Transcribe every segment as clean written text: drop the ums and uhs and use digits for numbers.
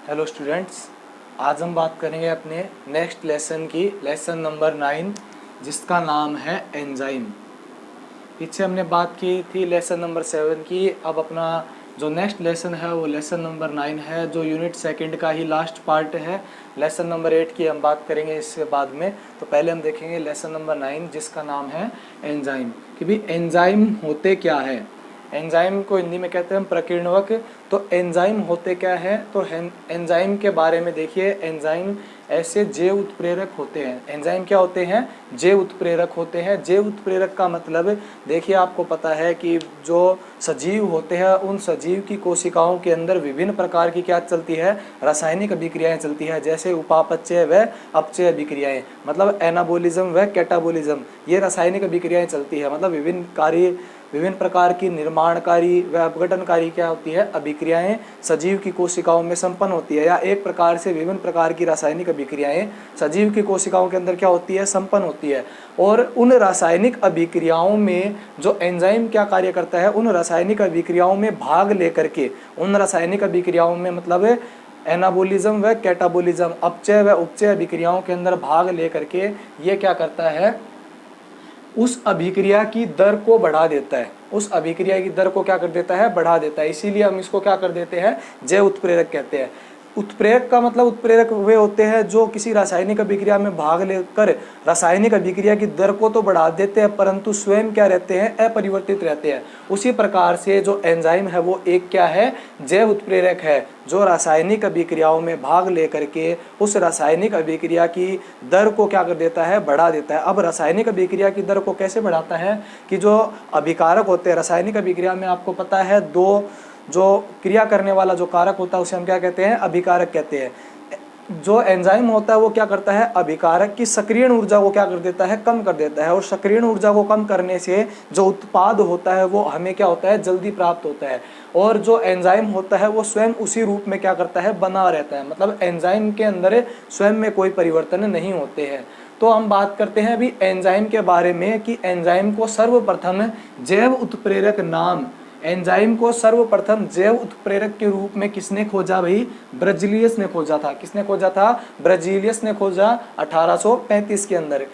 Hello students, आज हम बात करेंगे अपने नेक्स्ट लेसन की, लेसन नंबर 9, जिसका नाम है एंजाइम। पीछे हमने बात की थी लेसन नंबर 7 की। अब अपना जो नेक्स्ट लेसन है वो लेसन नंबर 9 है, जो यूनिट सेकंड का ही लास्ट पार्ट है। लेसन नंबर 8 की हम बात करेंगे इसके बाद में। तो पहले हम देखेंगे लेसन नंबर 9, जिसका नाम है एंजाइम। कि भाई एंजाइम होते क्या है। एंजाइम को हिंदी में कहते हैं हम प्रकीर्णक। तो एंजाइम होते क्या है, तो एंजाइम के बारे में देखिए। एंजाइम ऐसे जैव उत्प्रेरक होते हैं। एंजाइम क्या होते हैं? जैव उत्प्रेरक होते हैं। जैव उत्प्रेरक का मतलब देखिए, आपको पता है कि जो सजीव होते हैं उन सजीव की कोशिकाओं के अंदर विभिन्न प्रकार की क्या चलती है, रासायनिक अभिक्रियाएं चलती है। जैसे उपापचय व अपचय अभिक्रियाएं, मतलब एनाबोलिज्म व कैटाबोलिज्म, ये रासायनिक अभिक्रियाएं चलती है। मतलब विभिन्न प्रकार की निर्माणकारी व अपघटनकारी क्या होती है, अभिक्रियाएं सजीव की कोशिकाओं में संपन्न होती है। या एक प्रकार से विभिन्न प्रकार की रासायनिक अभिक्रियाएं सजीव की कोशिकाओं के अंदर क्या होती है, संपन्न होती है। और उन रासायनिक अभिक्रियाओं में जो एंजाइम क्या कार्य करता है, उन रासायनिक अभिक्रियाओं में भाग लेकर के, उन रासायनिक अभिक्रियाओं में मतलब एनाबोलिज्म व कैटाबोलिज्म, अपचय व उपचय अभिक्रियाओं के अंदर भाग लेकर के ये क्या करता है, उस अभिक्रिया की दर को बढ़ा देता है। उस अभिक्रिया की दर को क्या कर देता है, बढ़ा देता है। इसीलिए हम इसको क्या कर देते हैं, जैव उत्प्रेरक कहते हैं। उत्प्रेरक का मतलब, उत्प्रेरक वे होते हैं जो किसी रासायनिक अभिक्रिया में भाग लेकर रासायनिक अभिक्रिया की दर को तो बढ़ा देते हैं, परंतु स्वयं क्या रहते हैं, अपरिवर्तित रहते हैं। उसी प्रकार से जो एंजाइम है वो एक क्या है, जैव उत्प्रेरक है, जो रासायनिक अभिक्रियाओं में भाग लेकर के उस रासायनिक अभिक्रिया की दर को क्या कर देता है, बढ़ा देता है। अब रासायनिक अभिक्रिया की दर को कैसे बढ़ाता है कि जो अभिकारक होते हैं रासायनिक अभिक्रिया में, आपको पता है दो जो क्रिया करने वाला जो कारक होता है उसे हम क्या कहते हैं, अभिकारक कहते हैं। जो एंजाइम होता है वो क्या करता है, अभिकारक की सक्रियण ऊर्जा को क्या कर देता है, कम कर देता है। और सक्रियण ऊर्जा को कम करने से जो उत्पाद होता है वो हमें क्या होता है, जल्दी प्राप्त होता है। और जो एंजाइम होता है वो स्वयं उसी रूप में क्या करता है, बना रहता है। मतलब एंजाइम के अंदर स्वयं में कोई परिवर्तन नहीं होते हैं। तो हम बात करते हैं अभी एंजाइम के बारे में कि एंजाइम को सर्वप्रथम जैव उत्प्रेरक नाम, एंजाइम को सर्वप्रथम जैव उत्प्रेरक के रूप में किसने खोजा भाई, ब्रजीलियस ने खोजा था। किसने खोजा था, ब्रजीलियस ने खोजा 1835 के अंदर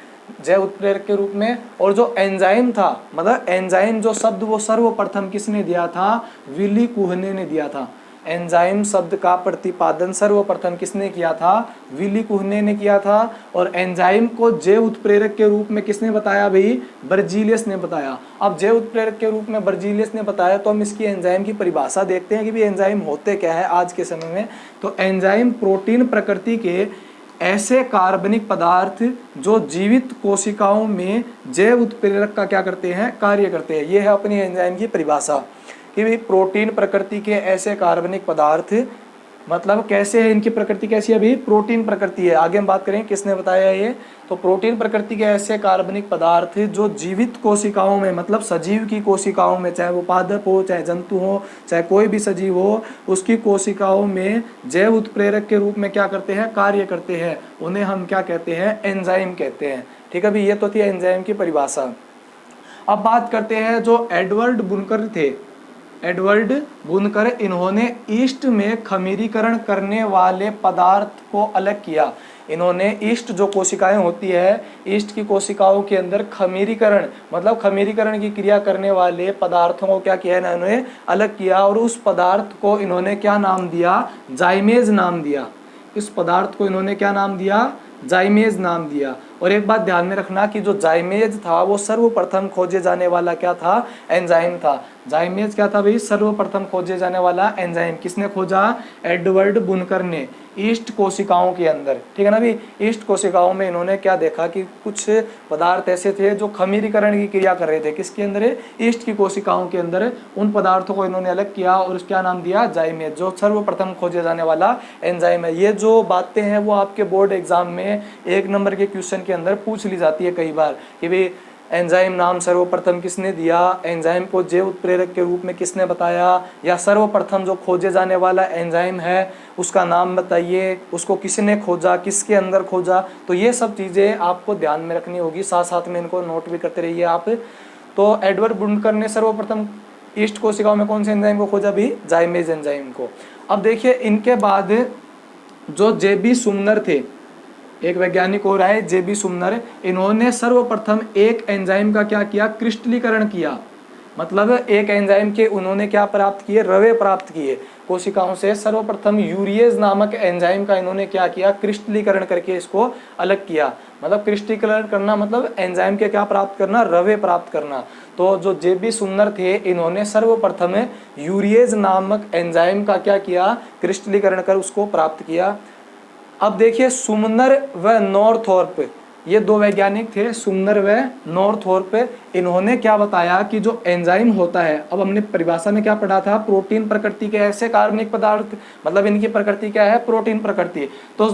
जैव उत्प्रेरक के रूप में। और जो एंजाइम था, मतलब एंजाइम जो शब्द वो सर्वप्रथम किसने दिया था, विली कुहने ने दिया था। एंजाइम शब्द का प्रतिपादन सर्वप्रथम किसने किया था, विली कुहने ने किया था। और एंजाइम को जैव उत्प्रेरक के रूप में किसने बताया भाई, बर्जीलियस ने बताया। अब जैव उत्प्रेरक के रूप में बर्जीलियस ने बताया, तो हम इसकी एंजाइम की परिभाषा देखते हैं कि भाई एंजाइम होते क्या है आज के समय में। तो एंजाइम प्रोटीन प्रकृति के ऐसे कार्बनिक पदार्थ जो जीवित कोशिकाओं में जैव उत्प्रेरक का क्या करते हैं, कार्य करते हैं। ये है अपनी एंजाइम की परिभाषा कि भाई प्रोटीन प्रकृति के ऐसे कार्बनिक पदार्थ, मतलब कैसे है, इनकी प्रकृति कैसी है अभी, प्रोटीन प्रकृति है। आगे हम बात करें किसने बताया ये। तो प्रोटीन प्रकृति के ऐसे कार्बनिक पदार्थ जो जीवित कोशिकाओं में, मतलब सजीव की कोशिकाओं में, चाहे वो पादप हो, चाहे जंतु हो, चाहे कोई भी सजीव हो, उसकी कोशिकाओं में जैव उत्प्रेरक के रूप में क्या करते हैं, कार्य करते हैं। उन्हें हम क्या कहते हैं, एंजाइम कहते हैं। ठीक है भाई, ये तो थी एंजाइम की परिभाषा। अब बात करते हैं जो एडवर्ड बुनकर थे, एडवर्ड बुनकर, इन्होंने ईस्ट में खमीरीकरण करने वाले पदार्थ को अलग किया। इन्होंने ईस्ट जो कोशिकाएं होती है, ईस्ट की कोशिकाओं के अंदर खमीरीकरण, मतलब खमीरीकरण की क्रिया करने वाले पदार्थों को क्या किया है, इन्होंने अलग किया। और उस पदार्थ को इन्होंने क्या नाम दिया, जाइमेज नाम दिया। इस पदार्थ को इन्होंने क्या नाम दिया, जाइमेज नाम दिया। और एक बात ध्यान में रखना कि जो जाइमेज था वो सर्वप्रथम खोजे जाने वाला क्या था, एंजाइम था। जाइमेज क्या था भाई, सर्वप्रथम खोजे जाने वाला एंजाइम। किसने खोजा, एडवर्ड बुनकर ने, ईस्ट कोशिकाओं के अंदर। ठीक है ना भाई, ईस्ट कोशिकाओं में इन्होंने क्या देखा कि कुछ पदार्थ ऐसे थे जो खमीरीकरण की क्रिया कर रहे थे। किसके अंदर, ईस्ट की कोशिकाओं के अंदर। उन पदार्थों को इन्होंने अलग किया और उसका नाम दिया जाइमेज, जो सर्वप्रथम खोजे जाने वाला एंजाइम है। ये जो बातें हैं वो आपके बोर्ड एग्जाम में 1 नंबर के क्वेश्चन के अंदर पूछ ली जाती है कई बार कि भाई एंजाइम नाम सर्वप्रथम किसने दिया, एंजाइम को जैव उत्प्रेरक के रूप में किसने बताया, या सर्वप्रथम जो खोजे जाने वाला एंजाइम है उसका नाम बताइए, उसको किसने खोजा, किसके अंदर खोजा। तो ये सब चीज़ें आपको ध्यान में रखनी होगी, साथ साथ में इनको नोट भी करते रहिए आप। तो एडवर्ड बुनकर ने सर्वप्रथम ईस्ट कोशिकाओं में कौन से एंजाइम को खोजा भी, जाइमेज एंजाइम को। अब देखिए इनके बाद जो जेबी सुमनर थे, एक वैज्ञानिक हो रहा है जेबी सुमनर, इन्होंने सर्वप्रथम एक एंजाइम का क्या किया, क्रिस्टलीकरण किया। मतलब एक एंजाइम के उन्होंने क्या प्राप्त किए, रवे प्राप्त किए कोशिकाओं से। सर्वप्रथम यूरिएज नामक एंजाइम का इन्होंने क्या किया, क्रिस्टलीकरण करके इसको अलग किया। मतलब क्रिस्टलीकरण करना मतलब एंजाइम के क्या प्राप्त करना, रवे प्राप्त करना। तो जो जेबी सुमनर थे, इन्होंने सर्वप्रथम यूरिएज नामक एंजाइम का क्या किया, क्रिस्टलीकरण कर उसको प्राप्त किया। अब देखिए सुमनर व नॉर्थोर्प, ये दो वैज्ञानिक थे, सुमनर व नॉर्थोर्प। इन्होंने क्या बताया कि जो एंजाइम होता है, अब हमने परिभाषा में क्या पढ़ा था, प्रोटीन प्रकृति के ऐसे कार्बनिक पदार्थ, मतलब इनकी प्रकृति क्या है, प्रोटीन प्रकृति। तो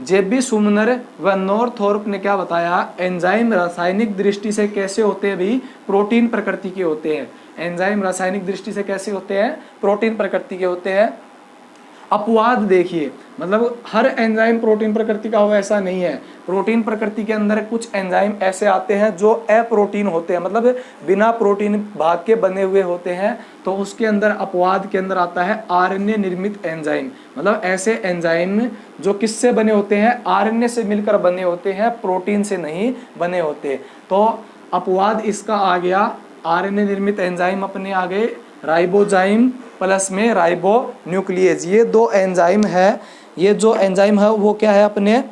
जेबी सुमनर व नॉर्थोर्प ने क्या बताया, एंजाइम रासायनिक दृष्टि से कैसे होते हैं भी, प्रोटीन प्रकृति के होते हैं। एंजाइम रासायनिक दृष्टि से कैसे होते हैं, प्रोटीन प्रकृति के होते हैं। अपवाद देखिए, मतलब हर एंजाइम प्रोटीन प्रकृति का हो ऐसा नहीं है। प्रोटीन प्रकृति के अंदर कुछ एंजाइम ऐसे आते हैं जो अप्रोटीन होते हैं, मतलब बिना प्रोटीन भाग के बने हुए होते हैं। तो उसके अंदर अपवाद के अंदर आता है आरएनए निर्मित एंजाइम, मतलब ऐसे एंजाइम जो किससे बने होते हैं, आरएनए से मिलकर बने होते हैं, प्रोटीन से नहीं बने होते। तो अपवाद इसका आ गया, आरएनए निर्मित एंजाइम अपने आ गए, राइबोजाइम प्लस में राइबो न्यूक्लियेज, ये दो एंजाइम है। ये जो एंजाइम है वो क्या है, अपने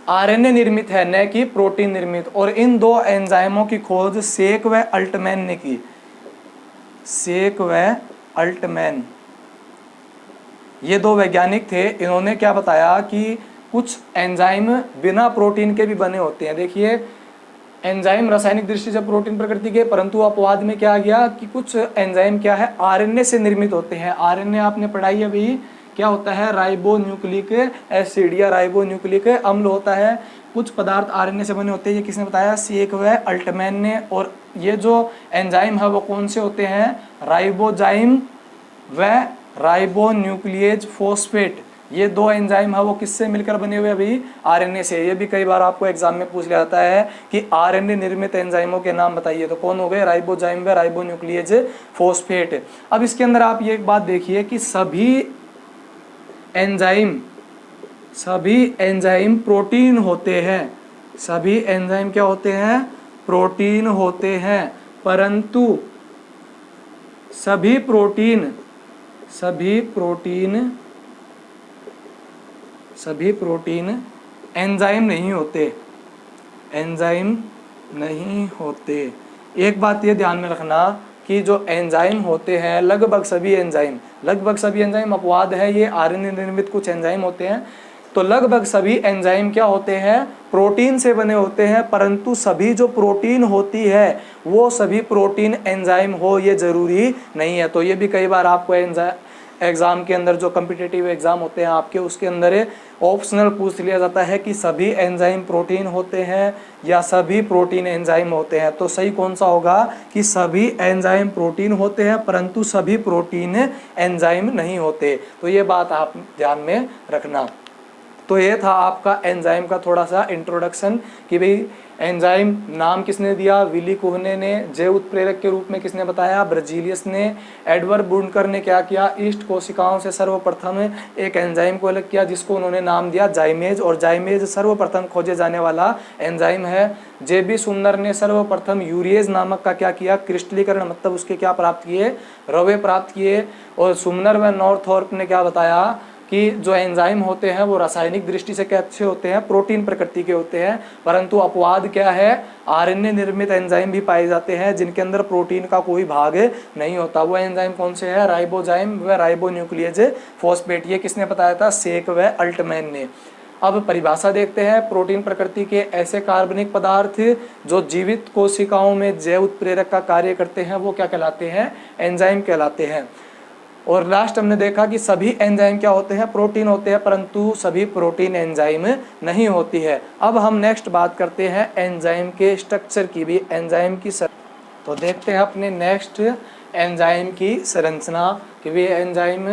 आरएनए निर्मित है, न कि प्रोटीन निर्मित। और इन दो एंजाइमों की खोज सेक व अल्टमैन ने की। सेक व अल्टमैन ये दो वैज्ञानिक थे, इन्होंने क्या बताया कि कुछ एंजाइम बिना प्रोटीन के भी बने होते हैं। देखिए एंजाइम रासायनिक दृष्टि से प्रोटीन प्रकृति के, परंतु अपवाद में क्या आ गया कि कुछ एंजाइम क्या है, आरएनए से निर्मित होते हैं। आरएनए आपने पढ़ाई अभी, क्या होता है, राइबो न्यूक्लिक एसिड या राइबो न्यूक्लिक अम्ल होता है। कुछ पदार्थ आरएनए से बने होते हैं, ये किसने बताया, सेक व अल्टमैन ने। और ये जो एंजाइम है वो कौन से होते हैं, राइबोजाइम व राइबो न्यूक्लियेज फॉस्फेट, ये दो एंजाइम है वो किससे मिलकर बने हुए, अभी आरएनए से। ये भी कई बार आपको एग्जाम में पूछ लिया जाता है कि आरएनए निर्मित एंजाइमों के नाम बताइए, तो कौन हो गए, राइबोजाइम व राइबोन्यूक्लियेज फॉस्फेट। अब इसके अंदर आप ये एक बात देखिए कि सभी एंजाइम प्रोटीन होते हैं, सभी एंजाइम क्या होते हैं, प्रोटीन होते हैं, परंतु सभी प्रोटीन एंजाइम नहीं होते। एक बात ये ध्यान में रखना कि जो एंजाइम होते हैं, लगभग सभी एंजाइम अपवाद है, ये आरएनए निर्मित कुछ एंजाइम होते हैं। तो लगभग सभी एंजाइम क्या होते हैं, प्रोटीन से बने होते हैं, परंतु सभी जो प्रोटीन होती है वो सभी प्रोटीन एंजाइम हो ये जरूरी नहीं है। तो ये भी कई बार आपको एग्जाम के अंदर, जो कम्पिटिटिव एग्जाम होते हैं आपके, उसके अंदर ऑप्शनल पूछ लिया जाता है कि सभी एंजाइम प्रोटीन होते हैं या सभी प्रोटीन एंजाइम होते हैं। तो सही कौन सा होगा कि सभी एंजाइम प्रोटीन होते हैं परंतु सभी प्रोटीन एंजाइम नहीं होते। तो ये बात आप ध्यान में रखना। तो ये था आपका एंजाइम का थोड़ा सा इंट्रोडक्शन कि भाई एंजाइम नाम किसने दिया, विली कोहने ने। जैव उत्प्रेरक के रूप में किसने बताया, ब्रजीलियस ने। एडवर्ड बुनकर ने क्या किया, ईस्ट कोशिकाओं से सर्वप्रथम एक एंजाइम को अलग किया जिसको उन्होंने नाम दिया जाइमेज, और जाइमेज सर्वप्रथम खोजे जाने वाला एंजाइम है। जेबी सुमनर ने सर्वप्रथम यूरिएज नामक का क्या किया, क्रिस्टलीकरण, मतलब उसके क्या प्राप्त किए, रवे प्राप्त किए। और सुमनर व नॉर्थोर्प ने क्या बताया कि जो एंजाइम होते हैं वो रासायनिक दृष्टि से कैसे होते हैं, प्रोटीन प्रकृति के होते हैं, परंतु अपवाद क्या है, आरएनए निर्मित एंजाइम भी पाए जाते हैं जिनके अंदर प्रोटीन का कोई भाग नहीं होता। वो एंजाइम कौन से है, राइबोजाइम व राइबोन्यूक्लियेज फॉस्फेट। ये किसने बताया था, सेक व अल्टमैन ने। अब परिभाषा देखते हैं। प्रोटीन प्रकृति के ऐसे कार्बनिक पदार्थ जो जीवित कोशिकाओं में जैव उत्प्रेरक का कार्य करते हैं वो क्या कहलाते हैं, एंजाइम कहलाते हैं। और लास्ट हमने देखा कि सभी एंजाइम क्या होते हैं, प्रोटीन होते हैं, परंतु सभी प्रोटीन एंजाइम नहीं होती है। अब हम नेक्स्ट बात करते हैं एंजाइम के स्ट्रक्चर की भी, एंजाइम की तो देखते हैं अपने नेक्स्ट एंजाइम की संरचना कि वे एंजाइम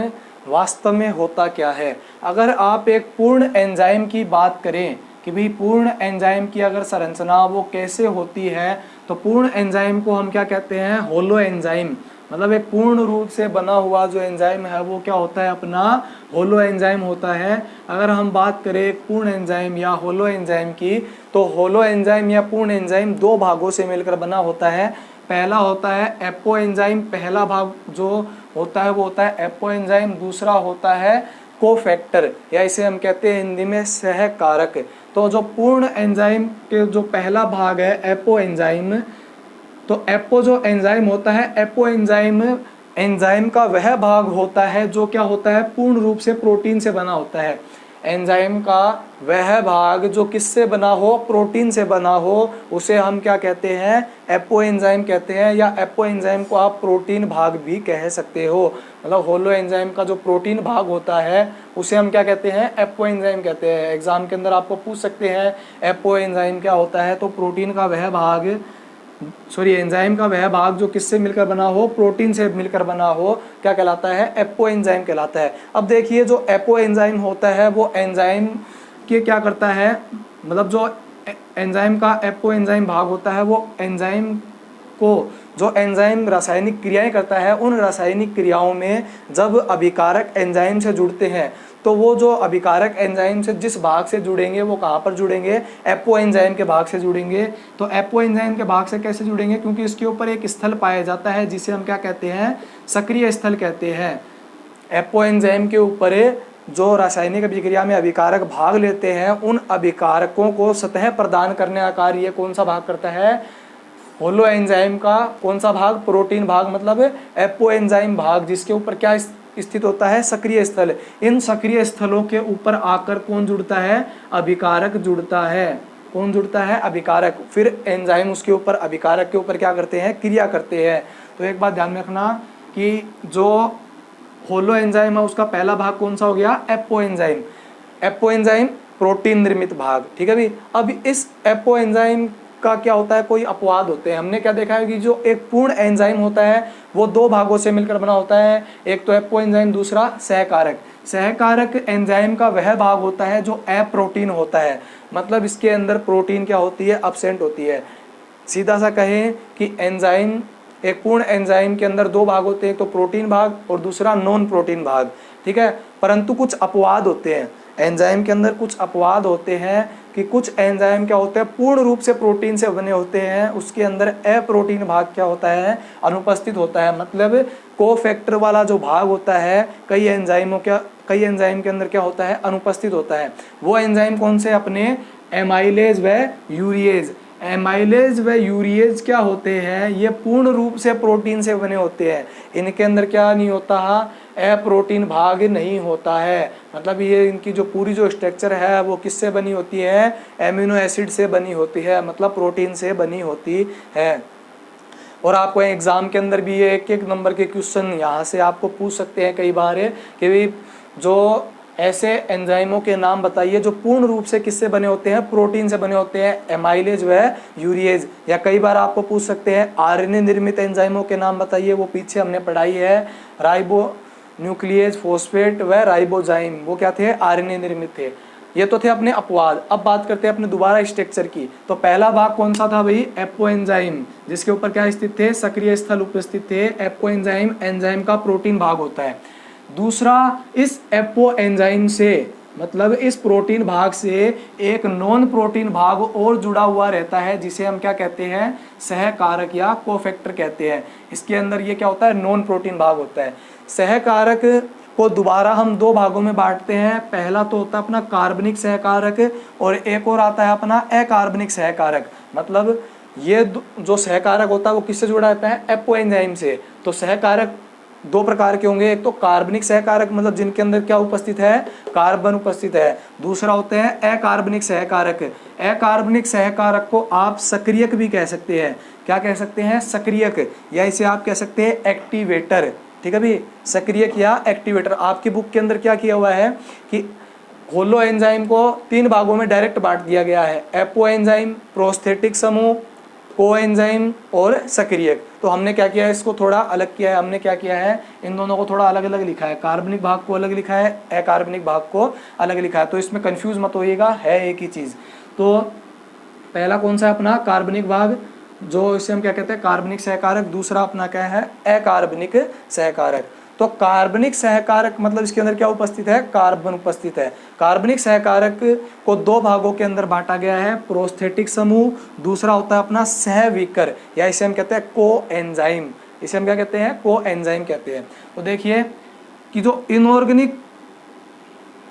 वास्तव में होता क्या है। अगर आप एक पूर्ण एंजाइम की बात करें कि भाई पूर्ण एंजाइम की अगर संरचना वो कैसे होती है, तो पूर्ण एंजाइम को हम क्या कहते हैं, होलो एंजाइम। मतलब एक पूर्ण रूप से बना हुआ जो एंजाइम है वो क्या होता है, अपना होलो एंजाइम होता है। अगर हम बात करें एक पूर्ण एंजाइम या होलो एंजाइम की, तो होलो एंजाइम या पूर्ण एंजाइम दो भागों से मिलकर बना होता है। पहला होता है एपो एंजाइम, पहला भाग जो होता है वो होता है एपो एंजाइम, दूसरा होता है कोफैक्टर या इसे हम कहते हैं हिंदी में सहकारक। तो जो पूर्ण एंजाइम के जो पहला भाग है एपो एंजाइम, तो एपो जो एंजाइम होता है, एपो एंजाइम एंजाइम का वह भाग होता है जो क्या होता है, पूर्ण रूप से प्रोटीन से बना होता है। एंजाइम का वह भाग जो किससे बना हो, प्रोटीन से बना हो, उसे हम क्या कहते हैं, एपो एंजाइम कहते हैं। या एपो एंजाइम को आप प्रोटीन भाग भी कह सकते हो। मतलब होलो एंजाइम का जो प्रोटीन भाग होता है उसे हम क्या कहते हैं, एपो एंजाइम कहते हैं। एग्जाम के अंदर आपको पूछ सकते हैं एपो एंजाइम क्या होता है, तो प्रोटीन का वह भाग, सॉरी एंजाइम का वह भाग जो किससे मिलकर बना हो, प्रोटीन से मिलकर बना हो, क्या कहलाता है, एपो एंजाइम कहलाता है। अब देखिए जो एपो एंजाइम होता है वो एंजाइम के क्या करता है, मतलब जो एंजाइम का एपो एंजाइम भाग होता है वो एंजाइम को, जो एंजाइम रासायनिक क्रियाएं करता है, उन रासायनिक क्रियाओं में जब अभिकारक एंजाइम से जुड़ते हैं तो वो जो अभिकारक एंजाइम से जिस भाग से जुड़ेंगे वो कहाँ पर जुड़ेंगे, एपो एंजाइम के भाग से जुड़ेंगे। तो एपो एंजाइम के भाग से कैसे जुड़ेंगे, क्योंकि इसके ऊपर एक स्थल पाया जाता है जिसे हम क्या कहते हैं, सक्रिय स्थल कहते हैं। एपो एंजाइम के ऊपर जो रासायनिक अभिक्रिया में अभिकारक भाग लेते हैं, उन अभिकारकों को सतह प्रदान करने का कार्य कौन सा भाग करता है, होलो एंजाइम का कौन सा भाग, प्रोटीन भाग, मतलब एपो एंजाइम भाग, जिसके ऊपर क्या स्थित होता है, सक्रिय स्थल। इन सक्रिय स्थलों के ऊपर आकर कौन जुड़ता है, अभिकारक जुड़ता है। कौन जुड़ता है, अभिकारक। फिर एंजाइम उसके ऊपर, अभिकारक के ऊपर क्या करते हैं, क्रिया करते हैं। तो एक बात ध्यान में रखना कि जो होलो एंजाइम है उसका पहला भाग कौन सा हो गया, apo enzyme. Apo enzyme protein निर्मित भाग, ठीक है भी। अब इस एपो एंजाइम का क्या होता है, कोई अपवाद होते हैं। हमने क्या देखा है कि जो एक पूर्ण एंजाइम होता है वो दो भागों से मिलकर बना होता है, एक तो एपो एंजाइम, दूसरा सहकारक। सहकारक एंजाइम का वह भाग होता है जो अप्रोटीन होता है, मतलब इसके अंदर प्रोटीन क्या होती है, अब्सेंट होती है। सीधा सा कहें कि एंजाइम, एक पूर्ण एंजाइम के अंदर दो भाग होते हैं, तो प्रोटीन भाग और दूसरा नॉन प्रोटीन भाग, ठीक है। परंतु कुछ अपवाद होते हैं एंजाइम के अंदर, कुछ अपवाद होते हैं कि कुछ एंजाइम क्या होते हैं, पूर्ण रूप से प्रोटीन से बने होते हैं, उसके अंदर अप्रोटीन भाग क्या होता है, अनुपस्थित होता है। मतलब कोफैक्टर वाला जो भाग होता है कई एंजाइम के अंदर क्या होता है, अनुपस्थित होता है। वो एंजाइम कौन से, अपने एमाइलेज व यूरिएज। एमाइलेज व यूरिएज क्या होते हैं, ये पूर्ण रूप से प्रोटीन से बने होते हैं। इनके अंदर क्या नहीं होता, अप्रोटीन भाग नहीं होता है। मतलब ये इनकी जो पूरी जो स्ट्रक्चर है वो किससे बनी होती है, एमिनो एसिड से बनी होती है, मतलब प्रोटीन से बनी होती है। और आपको एग्जाम के अंदर भी ये एक एक नंबर के क्वेश्चन यहाँ से आपको पूछ सकते हैं कई बार कि जो ऐसे एंजाइमों के नाम बताइए जो पूर्ण रूप से किससे बने होते हैं, प्रोटीन से बने होते हैं, एमाइलेज व यूरिएज। या कई बार आपको पूछ सकते हैं आरएनए निर्मित एंजाइमों के नाम बताइए, वो पीछे हमने पढ़ाई है, राइबो न्यूक्लियस, फॉस्फेट व राइबोजाइम, वो क्या थे, आरएनए निर्मित थे। ये तो थे अपने अपवाद। अब बात करते हैं अपने दोबारा स्ट्रक्चर की। तो पहला भाग कौन सा था भाई, एपो एंजाइम, जिसके ऊपर क्या स्थित थे, सक्रिय स्थल उपस्थित थे। एपो एंजाइम एंजाइम का प्रोटीन भाग होता है। दूसरा, इस एपो एंजाइम से, मतलब इस प्रोटीन भाग से एक नॉन प्रोटीन भाग और जुड़ा हुआ रहता है, जिसे हम क्या कहते हैं, सहकारक या कोफैक्टर कहते हैं। इसके अंदर ये क्या होता है, नॉन प्रोटीन भाग होता है। सहकारक को दोबारा हम दो भागों में बांटते हैं। पहला तो होता है अपना कार्बनिक सहकारक और एक और आता है अपना अकार्बनिक सहकारक। मतलब ये जो सहकारक होता है वो किससे जुड़ा रहता है, एपो एंजाइम से। तो सहकारक दो प्रकार के होंगे, एक तो कार्बनिक सहकारक, मतलब जिनके अंदर क्या उपस्थित है, कार्बन उपस्थित है। दूसरा होते हैं अकार्बनिक सहकारक। अकार्बनिक सहकारक को आप सक्रियक भी कह सकते हैं। क्या कह सकते हैं, सक्रियक, या इसे आप कह सकते हैं एक्टिवेटर, ठीक है भी, सक्रियक या एक्टिवेटर। आपकी बुक के अंदर क्या किया हुआ है कि होलो एंजाइम को तीन भागों में डायरेक्ट बांट दिया गया है, एपो एंजाइम, प्रोस्थेटिक समूह, को एंजाइम और सक्रियक। तो हमने क्या किया है, इसको थोड़ा अलग किया है। हमने क्या किया है, इन दोनों को थोड़ा अलग अलग लिखा है, कार्बनिक भाग को अलग लिखा है, अकार्बनिक भाग को अलग लिखा है। तो इसमें कंफ्यूज मत होइएगा, है एक ही चीज़। तो पहला कौन सा है अपना, कार्बनिक भाग, जो इसे हम क्या कहते हैं, कार्बनिक सहकारक। दूसरा अपना क्या है, अकार्बनिक सहकारक। तो कार्बनिक सहकारक मतलब इसके अंदर क्या उपस्थित है, कार्बन उपस्थित है। कार्बनिक सहकारक को दो भागों के अंदर बांटा गया है, प्रोस्थेटिक समूह, दूसरा होता है अपना सहविकर, या इसे हम कहते हैं को एंजाइम। इसे हम क्या कहते हैं, को एंजाइम कहते हैं। तो देखिए कि जो इनऑर्गेनिक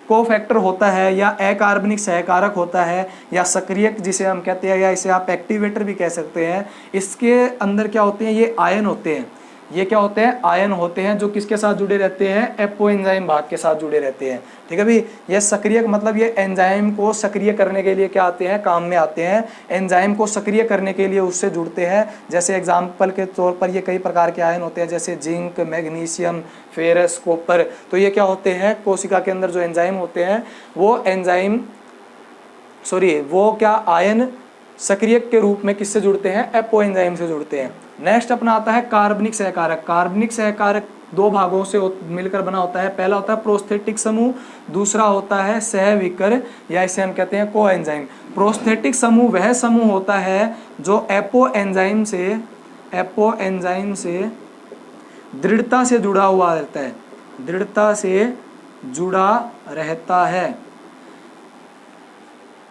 कोफैक्टर होता है, या अकार्बनिक सहकारक होता है, या सक्रियक जिसे हम कहते हैं, या इसे आप एक्टिवेटर भी कह सकते हैं, इसके अंदर क्या होते हैं, ये आयन होते हैं। ये क्या होते हैं, आयन होते हैं, जो किसके साथ जुड़े रहते हैं, एपो एंजाइम भाग के साथ जुड़े रहते हैं। ठीक है भाई। ये सक्रियक मतलब ये एंजाइम को सक्रिय करने के लिए क्या आते हैं, काम में आते हैं। एंजाइम को सक्रिय करने के लिए उससे जुड़ते हैं। जैसे एग्जाम्पल के तौर पर ये कई प्रकार के आयन होते हैं, जैसे जिंक, मैग्नीशियम, फेरस, कॉपर। तो ये क्या होते हैं, कोशिका के अंदर जो एंजाइम होते हैं वो एंजाइम वो क्या आयन सक्रियक के रूप में किससे जुड़ते हैं, एपो एंजाइम से जुड़ते हैं। नेक्स्ट अपना आता है कार्बनिक सहकारक। कार्बनिक सहकारक दो भागों से मिलकर बना होता है। पहला होता है प्रोस्थेटिक समूह, दूसरा होता है सहविकर, या इसे हम कहते हैं को एंजाइम। प्रोस्थेटिक समूह वह समूह होता है जो एपो एंजाइम से दृढ़ता से जुड़ा हुआ रहता है, दृढ़ता से जुड़ा रहता है।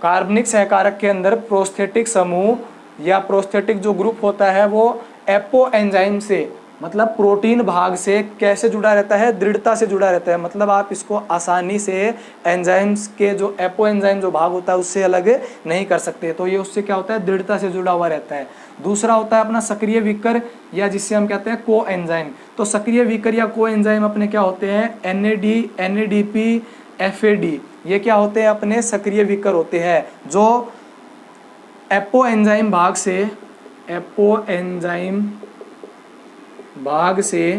कार्बनिक सहकारक के अंदर प्रोस्थेटिक समूह या प्रोस्थेटिक जो ग्रुप होता है वो एपो एंजाइम से मतलब प्रोटीन भाग से कैसे जुड़ा रहता है, दृढ़ता से जुड़ा रहता है। मतलब आप इसको आसानी से एंजाइम्स के जो एपो एंजाइम जो भाग होता है उससे अलग नहीं कर सकते। तो ये उससे क्या होता है, दृढ़ता से जुड़ा हुआ रहता है। दूसरा होता है अपना सक्रिय विकर, या जिससे हम कहते हैं को एंजाइम। तो सक्रिय विकर या को एंजाइम अपने क्या होते हैं, NAD, FAD, ये क्या होते हैं, अपने सक्रिय विकर होते हैं, जो एपो एंजाइम भाग से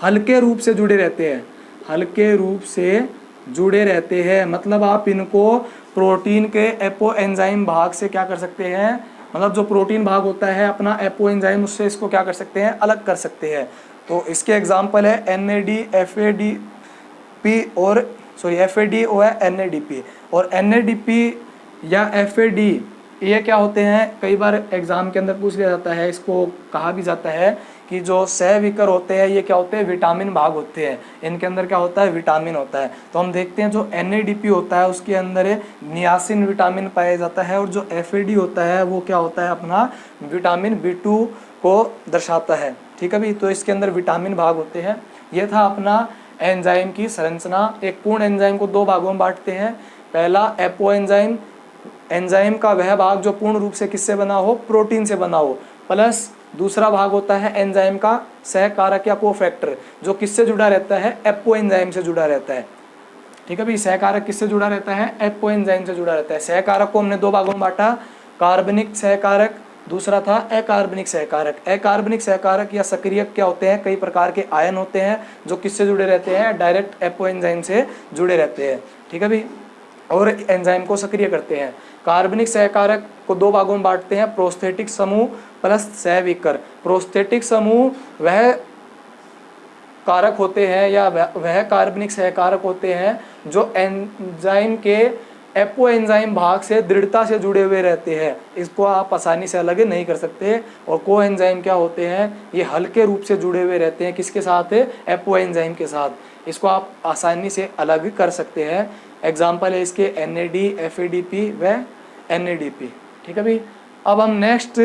हल्के रूप से जुड़े रहते हैं, हल्के रूप से जुड़े रहते हैं। मतलब आप इनको प्रोटीन के एपो एंजाइम भाग से क्या कर सकते हैं, मतलब जो प्रोटीन भाग होता है अपना एपो एंजाइम, उससे इसको क्या कर सकते हैं, अलग कर सकते हैं। तो इसके एग्जाम्पल है NAD, FAD और FAD और NADP। और NADP या FAD ये क्या होते हैं, कई बार एग्जाम के अंदर पूछ लिया जाता है, इसको कहा भी जाता है कि जो सहविकर होते हैं ये क्या होते हैं, विटामिन भाग होते हैं। इनके अंदर क्या होता है, विटामिन होता है। तो हम देखते हैं जो NADP होता है उसके अंदर नियासिन विटामिन पाया जाता है, और जो FAD होता है वो क्या होता है, अपना विटामिन B2 को दर्शाता है। ठीक है भी। तो इसके अंदर विटामिन भाग होते हैं। ये था अपना एंजाइम की संरचना। एक पूर्ण एंजाइम को दो भागों में बांटते हैं। पहला एपो एंजाइम, एंजाइम का वह भाग जो पूर्ण रूप से किससे बना हो, प्रोटीन से बना हो, प्लस दूसरा भाग होता है एंजाइम का सहकारक या कोफैक्टर, जो किससे जुड़ा रहता है, एपो एंजाइम से जुड़ा रहता है। ठीक है भाई। सहकारक किससे जुड़ा रहता है, एपो एंजाइम से जुड़ा रहता है। सहकारक को हमने दो भागों में बांटा, कार्बनिक सहकारक, दूसरा था अकार्बनिक सहकारक। अकार्बनिक सहकारक या सक्रियक क्या होते हैं, कई प्रकार के आयन होते हैं जो किससे जुड़े रहते हैं, डायरेक्ट एपो एंजाइम से जुड़े रहते हैं। ठीक है भाई। और एंजाइम को सक्रिय करते हैं। कार्बनिक सहकारक को दो भागों में बांटते हैं, प्रोस्थेटिक समूह प्लस सहविकर। प्रोस्थेटिक समूह वह कारक होते हैं या वह कार्बनिक सहकारक होते हैं जो एंजाइम के एपो एंजाइम भाग से दृढ़ता से जुड़े हुए रहते हैं। इसको आप आसानी से अलग नहीं कर सकते। और को एंजाइम क्या होते हैं, ये हल्के रूप से जुड़े हुए रहते हैं, किसके साथ, एपो एंजाइम के साथ। इसको आप आसानी से अलग कर सकते हैं। एग्जाम्पल है इसके NAD, FADP व NADP। ठीक है भाई। अब हम नेक्स्ट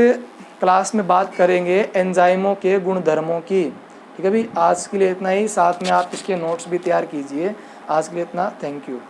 क्लास में बात करेंगे एंजाइमों के गुणधर्मों की। ठीक है भाई। आज के लिए इतना ही, साथ में आप इसके नोट्स भी तैयार कीजिए। आज के लिए इतना, थैंक यू।